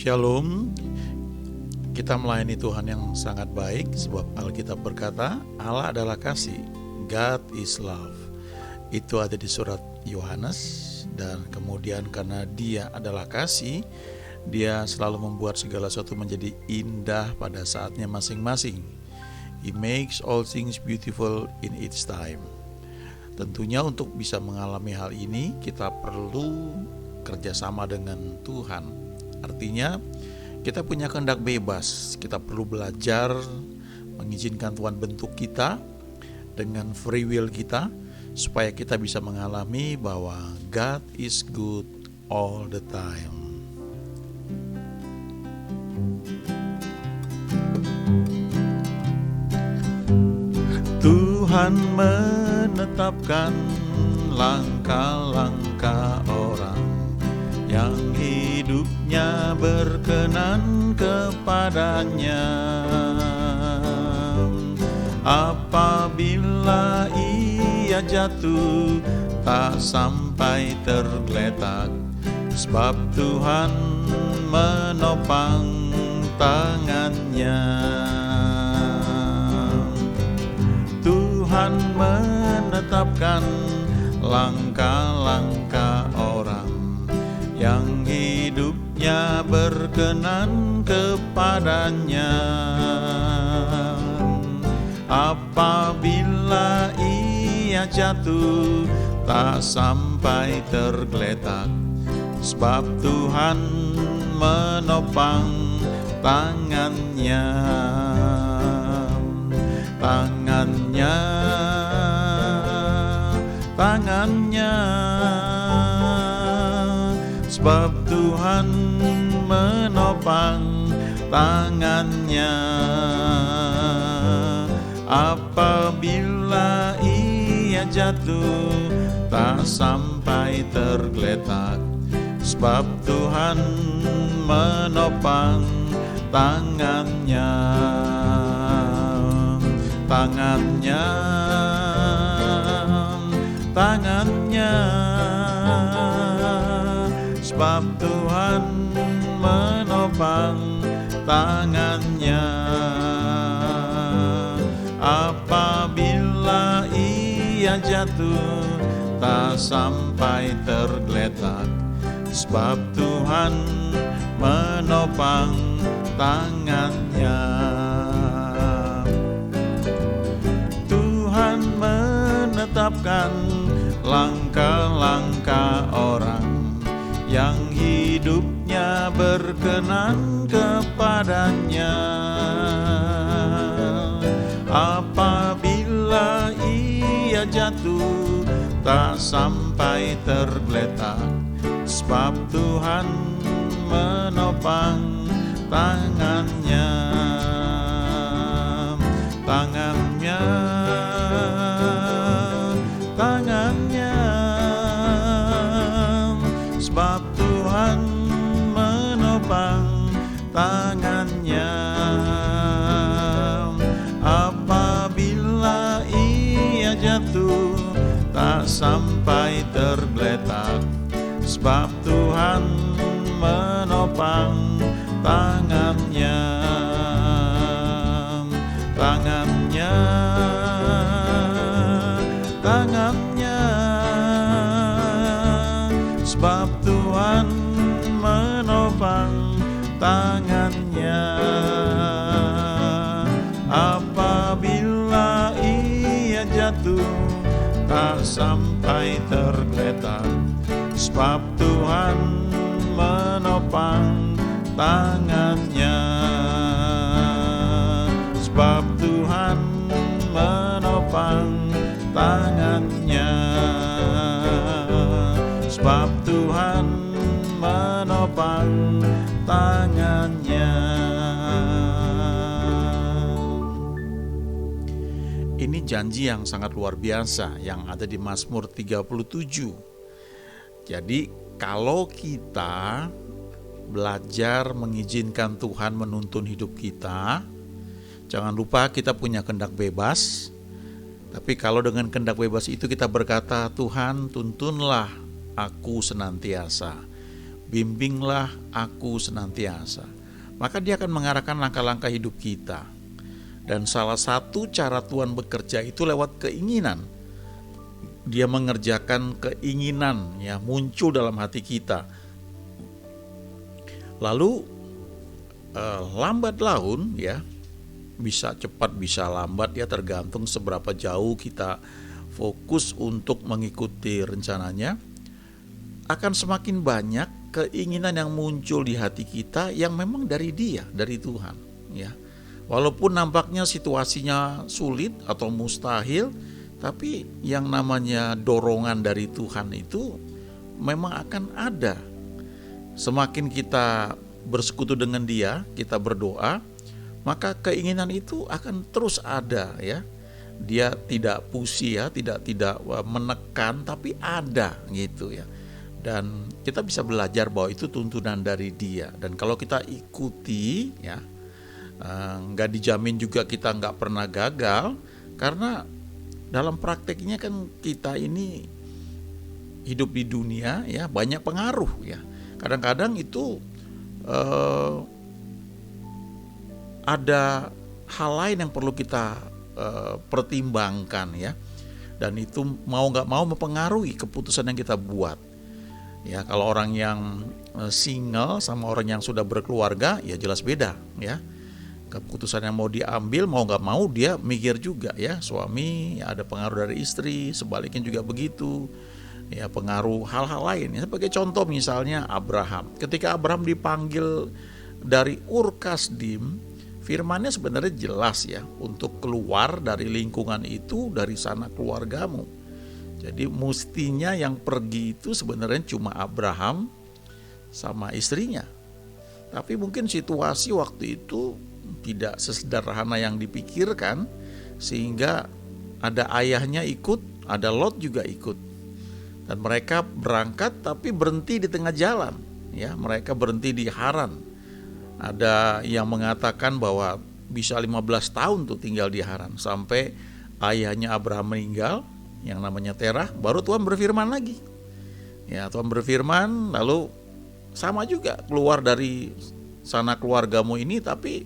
Shalom, kita melayani Tuhan yang sangat baik sebab Alkitab berkata Allah adalah kasih, God is love. Itu ada di surat Yohanes, dan kemudian karena Dia adalah kasih, Dia selalu membuat segala sesuatu menjadi indah pada saatnya masing-masing. He makes all things beautiful in its time. Tentunya untuk bisa mengalami hal ini kita perlu kerjasama dengan Tuhan. Artinya kita punya kehendak bebas. Kita perlu belajar mengizinkan Tuhan bentuk kita dengan free will kita, supaya kita bisa mengalami bahwa God is good all the time. Tuhan menetapkan langkah-langkah orang yang hidupnya berkenan kepadanya. Apabila ia jatuh, tak sampai tergeletak, sebab Tuhan menopang tangannya. Tuhan menetapkan langkah-langkah orang yang hidupnya berkenan kepadanya. Apabila ia jatuh, tak sampai tergeletak, sebab Tuhan menopang tangannya. Tangannya, sebab Tuhan menopang tangannya. Apabila ia jatuh, tak sampai tergeletak, sebab Tuhan menopang tangannya. Tangannya, sebab Tuhan menopang tangannya. Apabila ia jatuh, tak sampai tergeletak, sebab Tuhan menopang tangannya. Tuhan menetapkan langkah-langkah orang yang hidupnya berkenan kepadanya. Apabila ia jatuh, tak sampai tergeletak, sebab Tuhan menopang tangannya. Tangannya, sebab Tuhan menopang tangannya. Apabila ia jatuh, tak sampai tergeletak, sebab Tuhan menopang tangannya. Tangannya, sebab Tuhan menopang tangannya. Apabila ia jatuh, tak sampai tergeletak, sebab Tuhan menopang tangannya. Sebab Tuhan menopang tangannya. Sebab Tuhan menopang tangannya. Ini janji yang sangat luar biasa yang ada di Mazmur 37. Jadi kalau kita belajar mengizinkan Tuhan menuntun hidup kita, jangan lupa kita punya kehendak bebas. Tapi kalau dengan kehendak bebas itu kita berkata, Tuhan tuntunlah aku senantiasa, bimbinglah aku senantiasa. Maka dia akan mengarahkan langkah-langkah hidup kita. Dan salah satu cara Tuhan bekerja itu lewat keinginan. Dia mengerjakan keinginan, ya, muncul dalam hati kita. Lalu lambat laun, ya, bisa cepat bisa lambat, ya, tergantung seberapa jauh kita fokus untuk mengikuti rencananya. Akan semakin banyak keinginan yang muncul di hati kita yang memang dari Dia, dari Tuhan, ya. Walaupun nampaknya situasinya sulit atau mustahil, tapi yang namanya dorongan dari Tuhan itu memang akan ada. Semakin kita bersekutu dengan Dia, kita berdoa, maka keinginan itu akan terus ada, ya. Dia tidak pusi, ya, tidak menekan, tapi ada gitu, ya. Dan kita bisa belajar bahwa itu tuntunan dari Dia. Dan kalau kita ikuti, ya, nggak dijamin juga kita nggak pernah gagal, karena dalam prakteknya kan kita ini hidup di dunia, ya, banyak pengaruh, ya. Kadang-kadang itu ada hal lain yang perlu kita pertimbangkan, ya, dan itu mau nggak mau mempengaruhi keputusan yang kita buat. Ya, kalau orang yang single sama orang yang sudah berkeluarga, ya jelas beda, ya. Keputusan yang mau diambil mau nggak mau dia mikir juga, ya. Suami, ya, ada pengaruh dari istri, sebaliknya juga begitu, ya, pengaruh hal-hal lain. Ya, sebagai contoh misalnya Abraham. Ketika Abraham dipanggil dari Ur Kasdim, firmannya sebenarnya jelas, ya, untuk keluar dari lingkungan itu, dari sana keluargamu. Jadi mestinya yang pergi itu sebenarnya cuma Abraham sama istrinya. Tapi mungkin situasi waktu itu tidak sesederhana yang dipikirkan, sehingga ada ayahnya ikut, ada Lot juga ikut. Dan mereka berangkat tapi berhenti di tengah jalan, ya, mereka berhenti di Haran. Ada yang mengatakan bahwa bisa 15 tahun tuh tinggal di Haran sampai ayahnya Abraham meninggal, yang namanya Terah, baru Tuhan berfirman lagi. Ya, Tuhan berfirman, lalu sama juga keluar dari sana keluargamu ini, tapi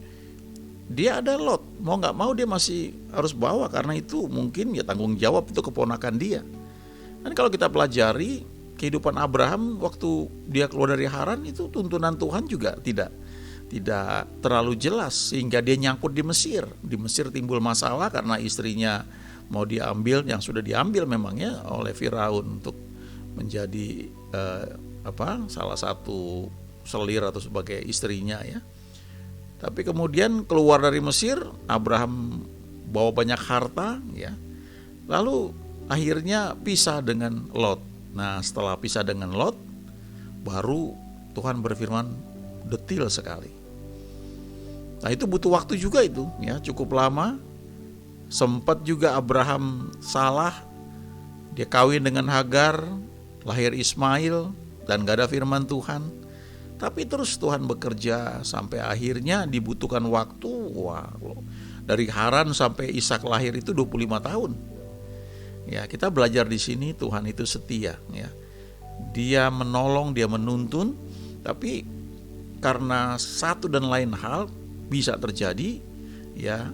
dia ada Lot, mau nggak mau dia masih harus bawa, karena itu mungkin, ya, tanggung jawab itu keponakan dia. Dan kalau kita pelajari kehidupan Abraham waktu dia keluar dari Haran, itu tuntunan Tuhan juga tidak terlalu jelas, sehingga dia nyangkut di Mesir. Di Mesir timbul masalah karena istrinya mau diambil, yang sudah diambil memangnya oleh Firaun untuk menjadi salah satu selir atau sebagai istrinya, ya. Tapi kemudian keluar dari Mesir, Abraham bawa banyak harta, ya. Lalu akhirnya pisah dengan Lot. Nah, setelah pisah dengan Lot, baru Tuhan berfirman detil sekali. Nah, itu butuh waktu juga itu, ya, cukup lama. Sempat juga Abraham salah, dia kawin dengan Hagar, lahir Ismail, dan gak ada firman Tuhan. Tapi terus Tuhan bekerja sampai akhirnya dibutuhkan waktu, dari Haran sampai Ishak lahir itu 25 tahun. Ya, kita belajar di sini Tuhan itu setia, ya. Dia menolong, dia menuntun, tapi karena satu dan lain hal bisa terjadi, ya,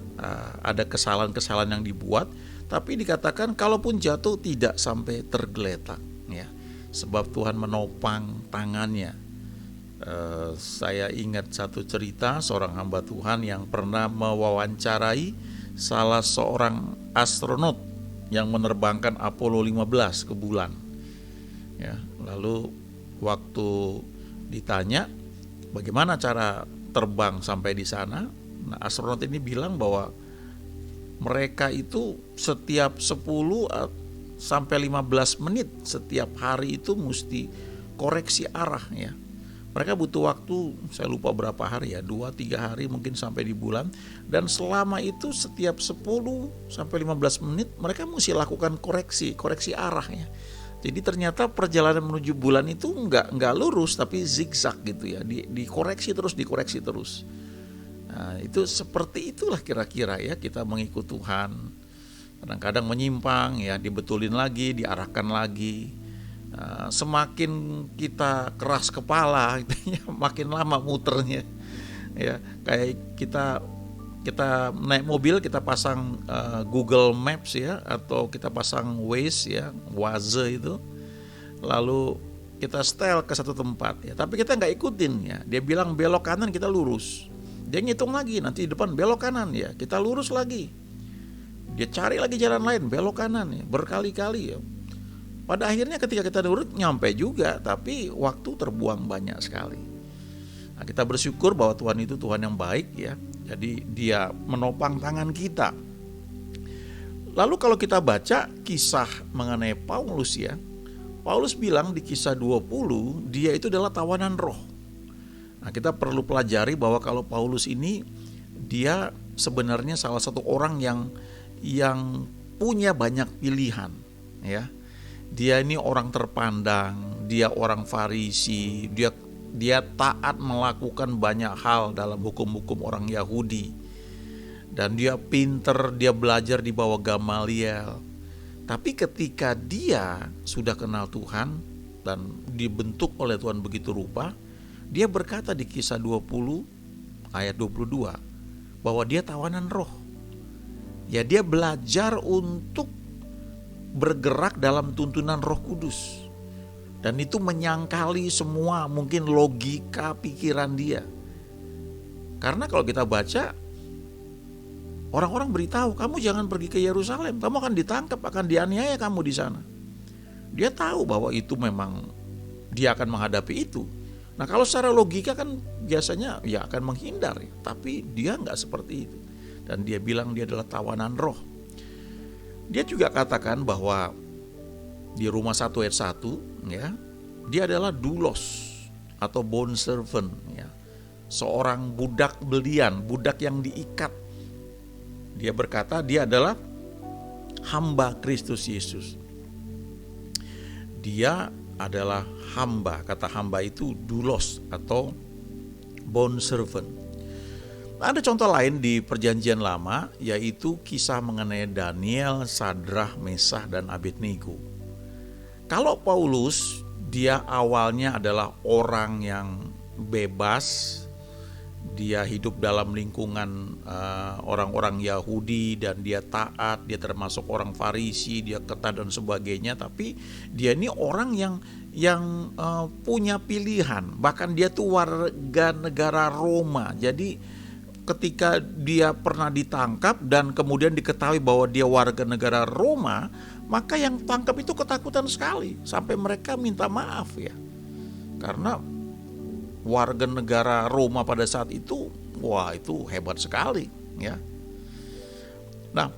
ada kesalahan-kesalahan yang dibuat, tapi dikatakan kalaupun jatuh tidak sampai tergeletak, ya. Sebab Tuhan menopang tangannya. Saya ingat satu cerita seorang hamba Tuhan yang pernah mewawancarai salah seorang astronot yang menerbangkan Apollo 15 ke bulan, ya. Lalu waktu ditanya bagaimana cara terbang sampai di sana, nah, astronot ini bilang bahwa mereka itu setiap 10 sampai 15 menit setiap hari itu mesti koreksi arah, ya. Mereka butuh waktu, saya lupa berapa hari, ya, 2-3 hari mungkin sampai di bulan. Dan selama itu setiap 10 sampai 15 menit mereka mesti lakukan koreksi arahnya. Jadi ternyata perjalanan menuju bulan itu enggak lurus, tapi zigzag gitu, ya, dikoreksi terus. Nah, itu seperti itulah kira-kira, ya, kita mengikut Tuhan. Kadang-kadang menyimpang, ya, dibetulin lagi, diarahkan lagi. Semakin kita keras kepala, makin lama muternya. Ya, kayak kita naik mobil, kita pasang Google Maps ya, atau kita pasang Waze ya, Waze itu, lalu kita setel ke satu tempat ya, tapi kita nggak ikutin ya. Dia bilang belok kanan, kita lurus. Dia ngitung lagi, nanti di depan belok kanan ya, kita lurus lagi. Dia cari lagi jalan lain, belok kanan ya, berkali-kali ya. Pada akhirnya ketika kita nurut nyampe juga, tapi waktu terbuang banyak sekali. Nah, kita bersyukur bahwa Tuhan itu Tuhan yang baik ya. Jadi dia menopang tangan kita. Lalu kalau kita baca kisah mengenai Paulus ya, Paulus bilang di kisah 20 dia itu adalah tawanan roh. Nah, kita perlu pelajari bahwa kalau Paulus ini dia sebenarnya salah satu orang yang punya banyak pilihan ya. Dia ini orang terpandang, dia orang Farisi, dia taat melakukan banyak hal dalam hukum-hukum orang Yahudi. Dan dia pinter, dia belajar di bawah Gamaliel. Tapi ketika dia sudah kenal Tuhan dan dibentuk oleh Tuhan begitu rupa, dia berkata di kisah 20 ayat 22 bahwa dia tawanan roh. Ya, dia belajar untuk bergerak dalam tuntunan Roh Kudus. Dan itu menyangkali semua mungkin logika pikiran dia. Karena kalau kita baca, orang-orang beritahu, kamu jangan pergi ke Yerusalem, kamu akan ditangkap, akan dianiaya kamu di sana. Dia tahu bahwa itu memang dia akan menghadapi itu. Nah, kalau secara logika kan biasanya ya akan menghindar, ya. Tapi dia nggak seperti itu. Dan dia bilang dia adalah tawanan roh. Dia juga katakan bahwa di Roma 1 ayat 1 ya, dia adalah doulos atau bond servant ya. Seorang budak belian, budak yang diikat. Dia berkata dia adalah hamba Kristus Yesus. Dia adalah hamba, kata hamba itu doulos atau bond servant. Ada contoh lain di Perjanjian Lama, yaitu kisah mengenai Daniel, Sadrah, Mesah, dan Abednego. Kalau Paulus, dia awalnya adalah orang yang bebas, dia hidup dalam lingkungan orang-orang Yahudi dan dia taat, dia termasuk orang Farisi, dia ketat dan sebagainya. Tapi dia ini orang yang punya pilihan, bahkan dia tuh warga negara Roma. Jadi ketika dia pernah ditangkap dan kemudian diketahui bahwa dia warga negara Roma, maka yang tangkap itu ketakutan sekali sampai mereka minta maaf ya. Karena warga negara Roma pada saat itu, wah itu hebat sekali ya. Nah,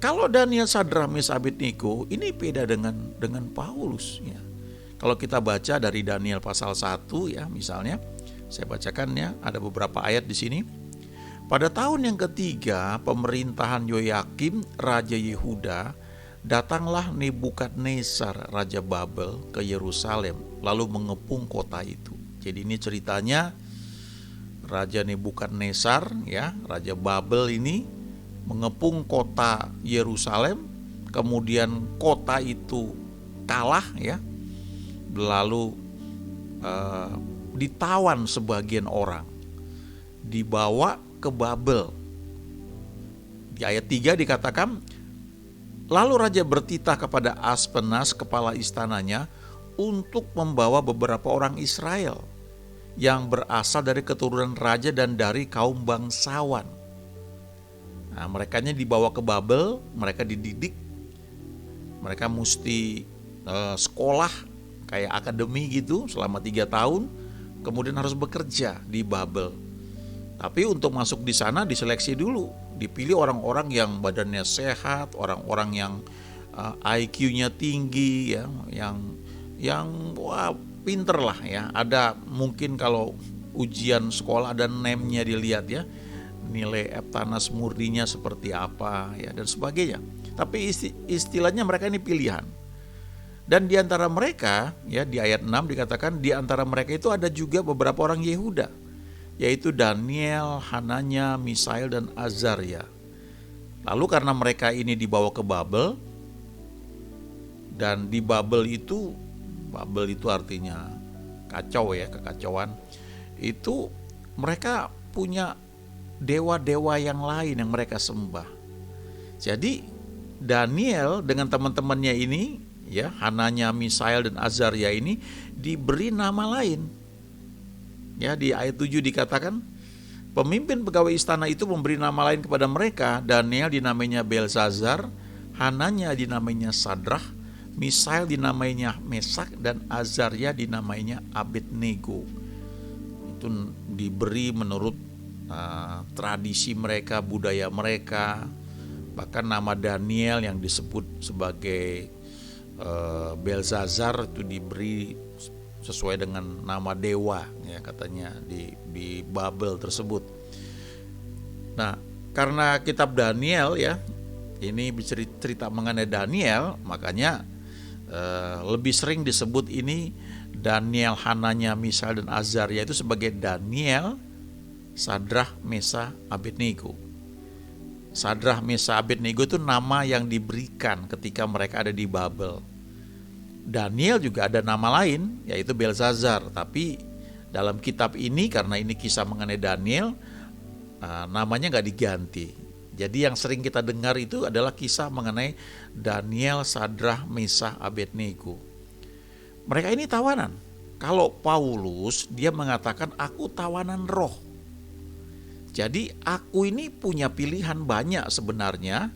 kalau Daniel, Sadrah, Mesah, Abednego ini beda dengan Paulus ya. Kalau kita baca dari Daniel pasal 1 ya, misalnya saya bacakan ya, ada beberapa ayat di sini. Pada tahun yang ketiga pemerintahan Yoyakim Raja Yehuda, datanglah Nebukadnezar Raja Babel ke Yerusalem lalu mengepung kota itu. Jadi ini ceritanya Raja Nebukadnezar ya, Raja Babel ini mengepung kota Yerusalem, kemudian kota itu kalah ya, lalu ditawan sebagian orang, dibawa ke Babel. Di ayat 3 dikatakan, lalu raja bertitah kepada Aspenas, kepala istananya, untuk membawa beberapa orang Israel yang berasal dari keturunan raja dan dari kaum bangsawan. Nah, merekanya dibawa ke Babel, mereka dididik, mereka mesti sekolah kayak akademi gitu selama 3 tahun, kemudian harus bekerja di Babel. Tapi untuk masuk di sana diseleksi dulu, dipilih orang-orang yang badannya sehat, orang-orang yang IQ-nya tinggi ya, yang wah pinter lah ya. Ada mungkin kalau ujian sekolah ada name-nya dilihat ya, nilai Eptanas murninya seperti apa ya dan sebagainya. Tapi istilahnya mereka ini pilihan. Dan di antara mereka ya, di ayat 6 dikatakan di antara mereka itu ada juga beberapa orang Yehuda, yaitu Daniel, Hananya, Misael, dan Azaria. Lalu karena mereka ini dibawa ke Babel, dan di Babel itu Babel itu artinya kacau ya, kekacauan. Itu mereka punya dewa-dewa yang lain yang mereka sembah. Jadi Daniel dengan teman-temannya ini, ya, Hananya, Misael dan Azaria ini diberi nama lain. Ya, di ayat 7 dikatakan, pemimpin pegawai istana itu memberi nama lain kepada mereka. Daniel dinamainya Belsazar, Hananya dinamainya Sadrah, Misael dinamainya Mesak, dan Azaria dinamainya Abednego. Itu diberi menurut tradisi mereka, budaya mereka. Bahkan nama Daniel yang disebut sebagai Belsazar itu diberi sesuai dengan nama dewa, ya, katanya di Babel tersebut. Nah, karena kitab Daniel, ya, ini cerita mengenai Daniel, makanya lebih sering disebut ini Daniel, Hananya, Misael dan Azaria itu sebagai Daniel, Sadrah, Mesa, Abednego. Sadrah, Mesa, Abednego itu nama yang diberikan ketika mereka ada di Babel. Daniel juga ada nama lain, yaitu Belsazar. Tapi dalam kitab ini, karena ini kisah mengenai Daniel, namanya gak diganti. Jadi yang sering kita dengar itu adalah kisah mengenai Daniel, Sadrah, Mesah, Abednego. Mereka ini tawanan. Kalau Paulus, dia mengatakan aku tawanan roh. Jadi aku ini punya pilihan banyak sebenarnya.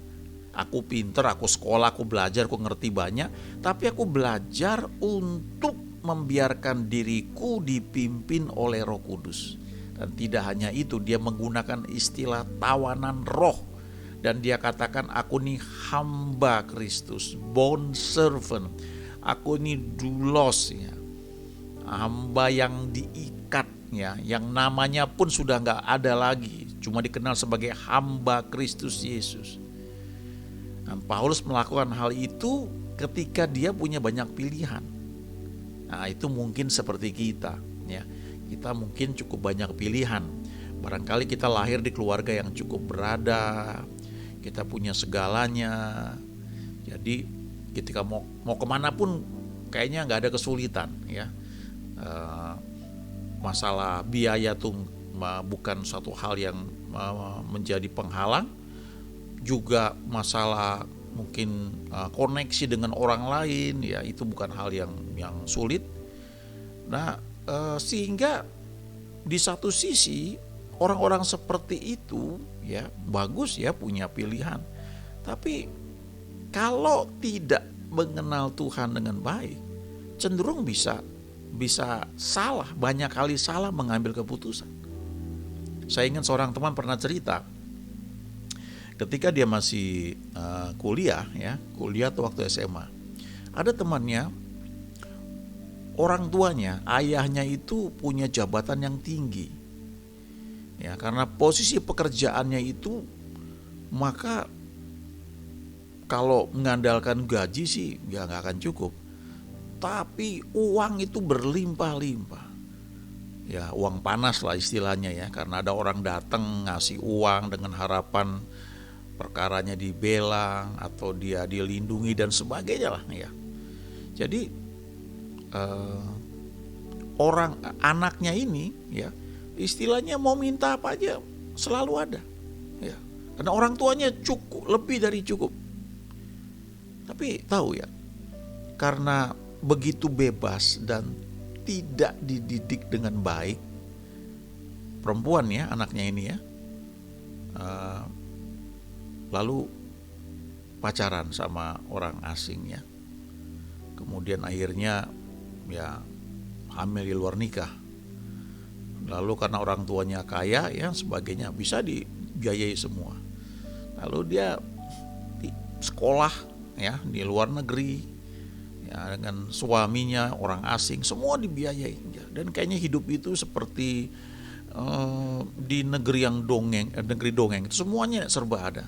Aku pinter, aku sekolah, aku belajar, aku ngerti banyak. Tapi aku belajar untuk membiarkan diriku dipimpin oleh Roh Kudus. Dan tidak hanya itu, dia menggunakan istilah tawanan roh. Dan dia katakan aku ini hamba Kristus, bond servant. Aku ini doulos, ya, hamba yang diikat, ya, yang namanya pun sudah gak ada lagi, cuma dikenal sebagai hamba Kristus Yesus. Dan Paulus melakukan hal itu ketika dia punya banyak pilihan. Nah, itu mungkin seperti kita, ya. Kita mungkin cukup banyak pilihan. Barangkali kita lahir di keluarga yang cukup berada, kita punya segalanya. Jadi ketika mau kemana pun kayaknya nggak ada kesulitan, ya. Masalah biaya tuh bukan suatu hal yang menjadi penghalang. Juga masalah mungkin koneksi dengan orang lain, ya, itu bukan hal yang sulit. Nah, sehingga di satu sisi orang-orang seperti itu, ya, bagus, ya, punya pilihan. Tapi kalau tidak mengenal Tuhan dengan baik, cenderung bisa salah, banyak kali salah mengambil keputusan. Saya ingat seorang teman pernah cerita, ketika dia masih kuliah tuh waktu SMA, ada temannya, orang tuanya, ayahnya itu punya jabatan yang tinggi, ya, karena posisi pekerjaannya itu, maka kalau mengandalkan gaji sih ya nggak akan cukup. Tapi uang itu berlimpah-limpah, ya, uang panas lah istilahnya, ya, karena ada orang datang ngasih uang dengan harapan perkaranya dibelang atau dia dilindungi dan sebagainya lah, ya. Jadi orang anaknya ini, ya, istilahnya mau minta apa aja selalu ada, ya, karena orang tuanya cukup, lebih dari cukup. Tapi tahu, ya, karena begitu bebas dan tidak dididik dengan baik, perempuan, ya, anaknya ini, ya, lalu pacaran sama orang asing, ya, kemudian akhirnya, ya, hamil di luar nikah. Lalu karena orang tuanya kaya, ya, sebagainya bisa dibiayai semua. Lalu dia di sekolah, ya, di luar negeri, ya, dengan suaminya orang asing, semua dibiayai, ya. Dan kayaknya hidup itu seperti di negeri yang negeri dongeng, semuanya serba ada.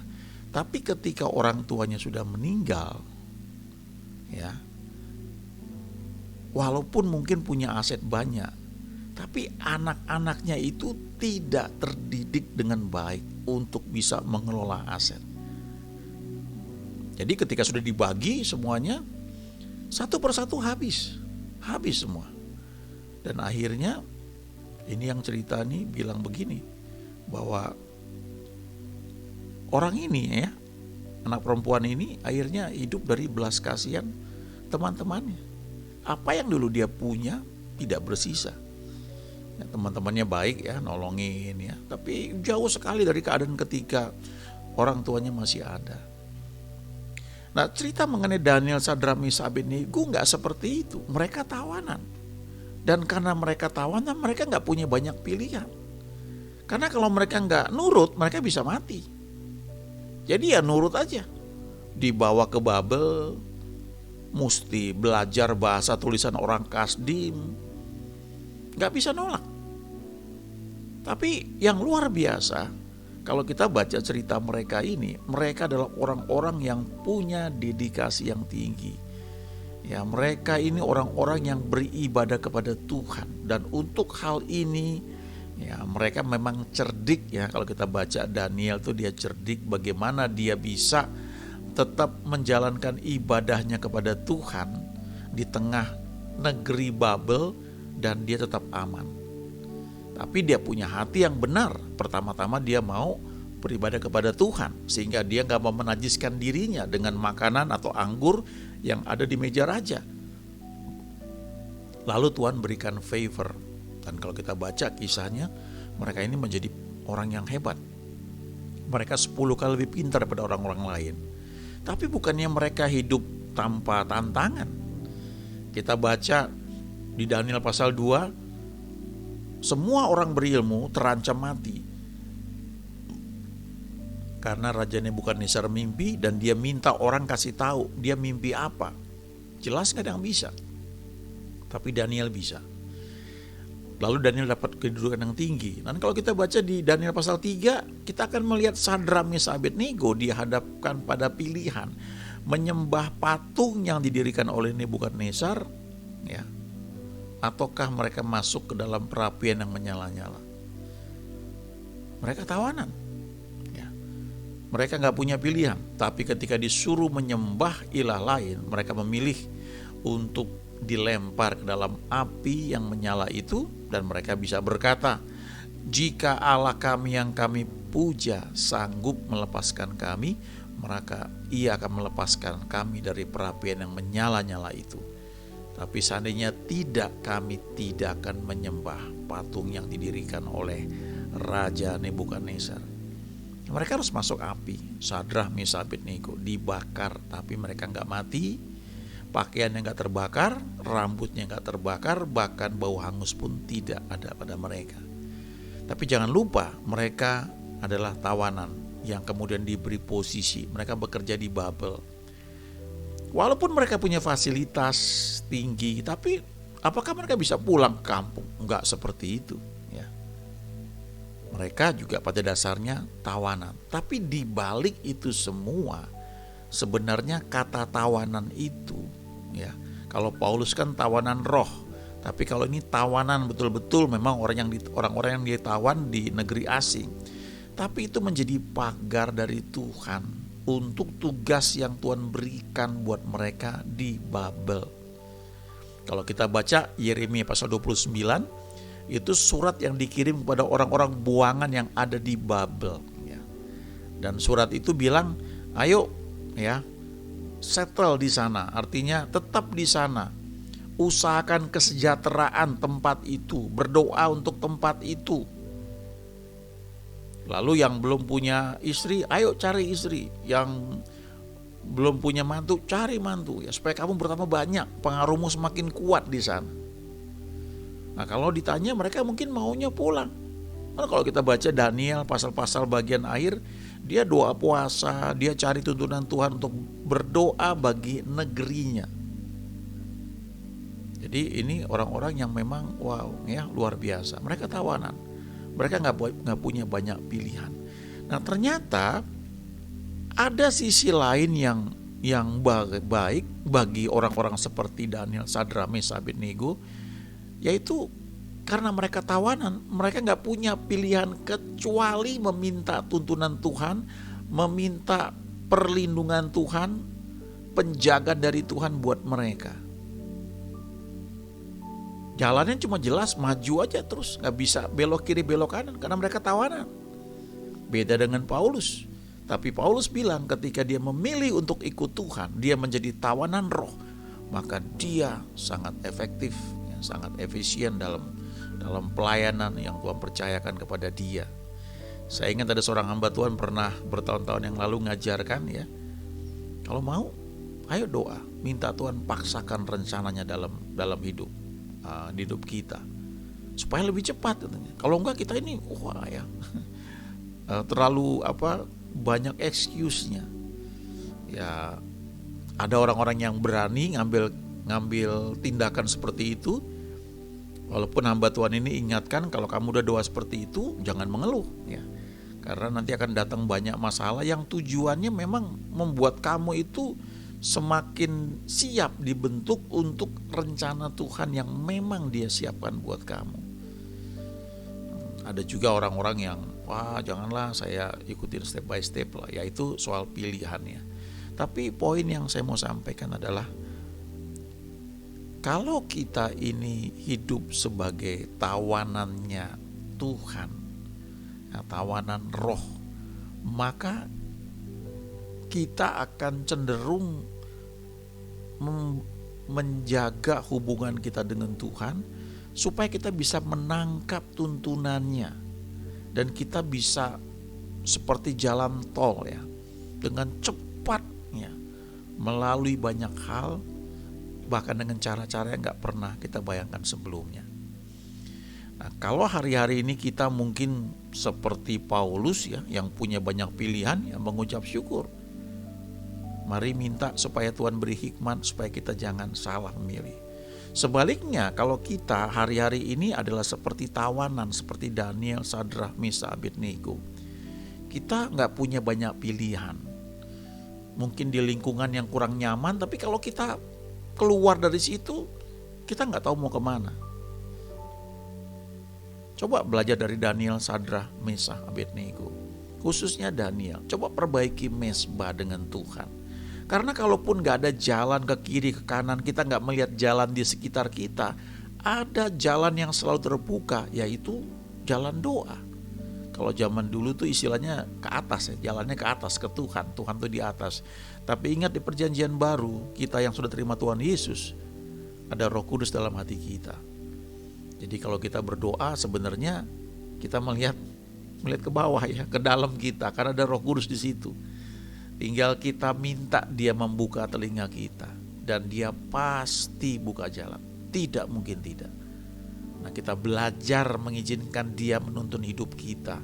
Tapi ketika orang tuanya sudah meninggal, ya, walaupun mungkin punya aset banyak, tapi anak-anaknya itu tidak terdidik dengan baik untuk bisa mengelola aset. Jadi ketika sudah dibagi semuanya, satu persatu habis habis semua. Dan akhirnya ini yang cerita nih bilang begini, bahwa orang ini ya, anak perempuan ini akhirnya hidup dari belas kasihan teman-temannya. Apa yang dulu dia punya tidak bersisa. Ya, teman-temannya baik ya, nolongin ya, tapi jauh sekali dari keadaan ketika orang tuanya masih ada. Nah, cerita mengenai Daniel, Sadrak, Mesakh, Abednego nggak seperti itu. Mereka tawanan, dan karena mereka tawanan, mereka nggak punya banyak pilihan. Karena kalau mereka nggak nurut, mereka bisa mati. Jadi ya nurut aja. Dibawa ke Babel, mesti belajar bahasa tulisan orang Kasdim, nggak bisa nolak. Tapi yang luar biasa, kalau kita baca cerita mereka ini, mereka adalah orang-orang yang punya dedikasi yang tinggi. Ya, mereka ini orang-orang yang beribadah kepada Tuhan, dan untuk hal ini ya mereka memang cerdik ya. Kalau kita baca Daniel tuh dia cerdik bagaimana dia bisa tetap menjalankan ibadahnya kepada Tuhan di tengah negeri Babel, dan dia tetap aman. Tapi dia punya hati yang benar. Pertama-tama dia mau beribadah kepada Tuhan, sehingga dia gak mau menajiskan dirinya dengan makanan atau anggur yang ada di meja raja. Lalu Tuhan berikan favor. Dan kalau kita baca kisahnya, mereka ini menjadi orang yang hebat. Mereka 10 kali lebih pintar daripada orang-orang lain. Tapi bukannya mereka hidup tanpa tantangan. Kita baca di Daniel pasal 2, semua orang berilmu terancam mati. Karena Raja Nebukadnezar mimpi, dan dia minta orang kasih tahu dia mimpi apa. Jelas gak ada yang bisa. Tapi Daniel bisa. Lalu Daniel dapat kedudukan yang tinggi. Dan kalau kita baca di Daniel pasal 3, kita akan melihat Sadrak, Mesakh, Abednego dihadapkan pada pilihan menyembah patung yang didirikan oleh Nebukadnezar ya, ataukah mereka masuk ke dalam perapian yang menyala-nyala. Mereka tawanan ya. Mereka gak punya pilihan. Tapi ketika disuruh menyembah ilah lain, mereka memilih untuk dilempar ke dalam api yang menyala itu. Dan mereka bisa berkata, jika Allah kami yang kami puja sanggup melepaskan kami, maka ia akan melepaskan kami dari perapian yang menyala-nyala itu. Tapi seandainya tidak, kami tidak akan menyembah patung yang didirikan oleh Raja Nebukadnezar. Mereka harus masuk api. Sadrak, Mesakh, Abednego dibakar, tapi mereka gak mati. Pakaiannya gak terbakar, rambutnya gak terbakar, bahkan bau hangus pun tidak ada pada mereka. Tapi jangan lupa, mereka adalah tawanan yang kemudian diberi posisi. Mereka bekerja di Babel. Walaupun mereka punya fasilitas tinggi, tapi apakah mereka bisa pulang ke kampung? Enggak seperti itu ya. Mereka juga pada dasarnya tawanan. Tapi di balik itu semua, sebenarnya kata tawanan itu ya, kalau Paulus kan tawanan roh, tapi kalau ini tawanan betul-betul memang orang-orang yang ditawan di negeri asing. Tapi itu menjadi pagar dari Tuhan untuk tugas yang Tuhan berikan buat mereka di Babel. Kalau kita baca Yeremia pasal 29, itu surat yang dikirim kepada orang-orang buangan yang ada di Babel ya. Dan surat itu bilang, ayo ya, settle di sana, artinya tetap di sana. Usahakan kesejahteraan tempat itu, berdoa untuk tempat itu. Lalu yang belum punya istri, ayo cari istri. Yang belum punya mantu, cari mantu ya, supaya kamu bertambah banyak, pengaruhmu semakin kuat di sana. Nah, kalau ditanya mereka mungkin maunya pulang. Karena kalau kita baca Daniel pasal-pasal bagian akhir, dia doa puasa, dia cari tuntunan Tuhan untuk berdoa bagi negerinya. Jadi ini orang-orang yang memang wow ya, luar biasa. Mereka tawanan, mereka nggak punya banyak pilihan. Nah, ternyata ada sisi lain yang baik bagi orang-orang seperti Daniel, Sadrak, Mesakh, Abednego, yaitu karena mereka tawanan, mereka gak punya pilihan kecuali meminta tuntunan Tuhan, meminta perlindungan Tuhan, penjagaan dari Tuhan buat mereka. Jalannya cuma jelas maju aja terus, gak bisa belok kiri belok kanan karena mereka tawanan. Beda dengan Paulus. Tapi Paulus bilang ketika dia memilih untuk ikut Tuhan, dia menjadi tawanan roh, maka dia sangat efektif, sangat efisien dalam pelayanan yang Tuhan percayakan kepada dia. Saya ingat ada seorang hamba Tuhan pernah bertahun-tahun yang lalu ngajarkan ya, kalau mau ayo doa, minta Tuhan paksakan rencananya dalam hidup kita supaya lebih cepat katanya. Kalau enggak kita ini terlalu banyak excuse-nya. Ya, ada orang-orang yang berani ngambil tindakan seperti itu. Walaupun hamba Tuhan ini ingatkan, kalau kamu udah doa seperti itu jangan mengeluh ya. Karena nanti akan datang banyak masalah yang tujuannya memang membuat kamu itu semakin siap dibentuk untuk rencana Tuhan yang memang Dia siapkan buat kamu. Ada juga orang-orang yang janganlah saya ikutin step by step lah, yaitu soal pilihannya. Tapi poin yang saya mau sampaikan adalah kalau kita ini hidup sebagai tawanannya Tuhan, tawanan roh, maka kita akan cenderung menjaga hubungan kita dengan Tuhan supaya kita bisa menangkap tuntunannya dan kita bisa seperti jalan tol ya, dengan cepatnya melalui banyak hal, bahkan dengan cara-cara yang gak pernah kita bayangkan sebelumnya. Nah, kalau hari-hari ini kita mungkin seperti Paulus ya, yang punya banyak pilihan, yang mengucap syukur. Mari minta supaya Tuhan beri hikmat supaya kita jangan salah memilih. Sebaliknya kalau kita hari-hari ini adalah seperti tawanan, seperti Daniel, Sadrah, Mesakh, Abednego, kita gak punya banyak pilihan. Mungkin di lingkungan yang kurang nyaman, tapi kalau kita keluar dari situ, kita gak tahu mau kemana. Coba belajar dari Daniel, Sadrah, Mesakh, Abednego. Khususnya Daniel, coba perbaiki mesbah dengan Tuhan. Karena kalaupun gak ada jalan ke kiri ke kanan, kita gak melihat jalan di sekitar kita, ada jalan yang selalu terbuka, yaitu jalan doa. Kalau zaman dulu tuh istilahnya ke atas ya, jalannya ke atas ke Tuhan, Tuhan tuh di atas. Tapi ingat di perjanjian baru, kita yang sudah terima Tuhan Yesus, ada Roh Kudus dalam hati kita. Jadi kalau kita berdoa sebenarnya kita melihat ke bawah ya, ke dalam kita, karena ada Roh Kudus di situ. Tinggal kita minta Dia membuka telinga kita, dan Dia pasti buka jalan. Tidak mungkin tidak. Nah, kita belajar mengizinkan Dia menuntun hidup kita.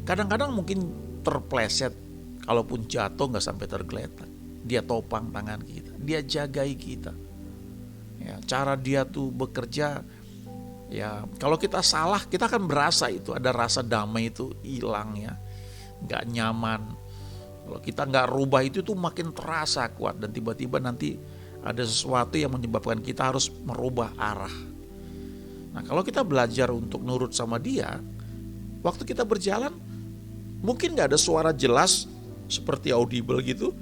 Kadang-kadang mungkin terpleset, kalaupun jatuh gak sampai tergeletak. Dia topang tangan kita, Dia jagai kita ya, cara Dia tuh bekerja ya. Kalau kita salah, kita akan berasa itu, ada rasa damai itu hilang ya, gak nyaman. Kalau kita gak rubah itu tuh makin terasa kuat, dan tiba-tiba nanti ada sesuatu yang menyebabkan kita harus merubah arah. Nah, kalau kita belajar untuk nurut sama Dia, waktu kita berjalan mungkin gak ada suara jelas seperti audible gitu,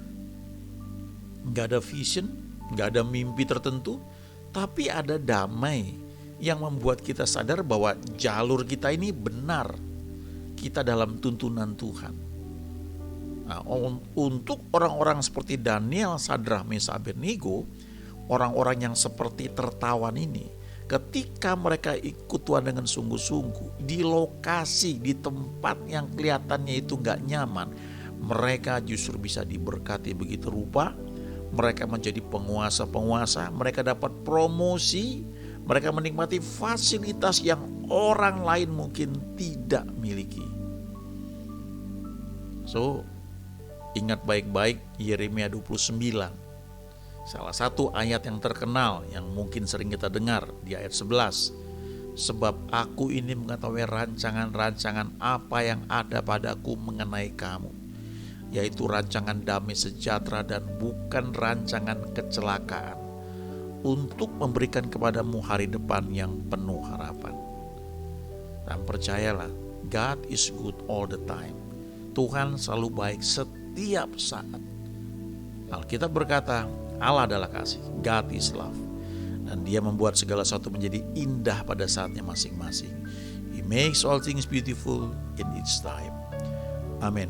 gak ada vision, gak ada mimpi tertentu, tapi ada damai yang membuat kita sadar bahwa jalur kita ini benar, kita dalam tuntunan Tuhan. Nah, untuk orang-orang seperti Daniel, Sadrah, Mesakh, Abednego, orang-orang yang seperti tertawan ini, ketika mereka ikut Tuhan dengan sungguh-sungguh, di lokasi, di tempat yang kelihatannya itu gak nyaman, mereka justru bisa diberkati begitu rupa. Mereka menjadi penguasa-penguasa, mereka dapat promosi, mereka menikmati fasilitas yang orang lain mungkin tidak miliki. So, ingat baik-baik Yeremia 29. Salah satu ayat yang terkenal yang mungkin sering kita dengar di ayat 11. Sebab aku ini mengetahui rancangan-rancangan apa yang ada padaku mengenai kamu, yaitu rancangan damai sejahtera dan bukan rancangan kecelakaan, untuk memberikan kepadamu hari depan yang penuh harapan. Dan percayalah, God is good all the time. Tuhan selalu baik setiap saat. Alkitab berkata, Allah adalah kasih, God is love. dan Dia membuat segala sesuatu menjadi indah pada saatnya masing-masing. He makes all things beautiful in its time. Amin.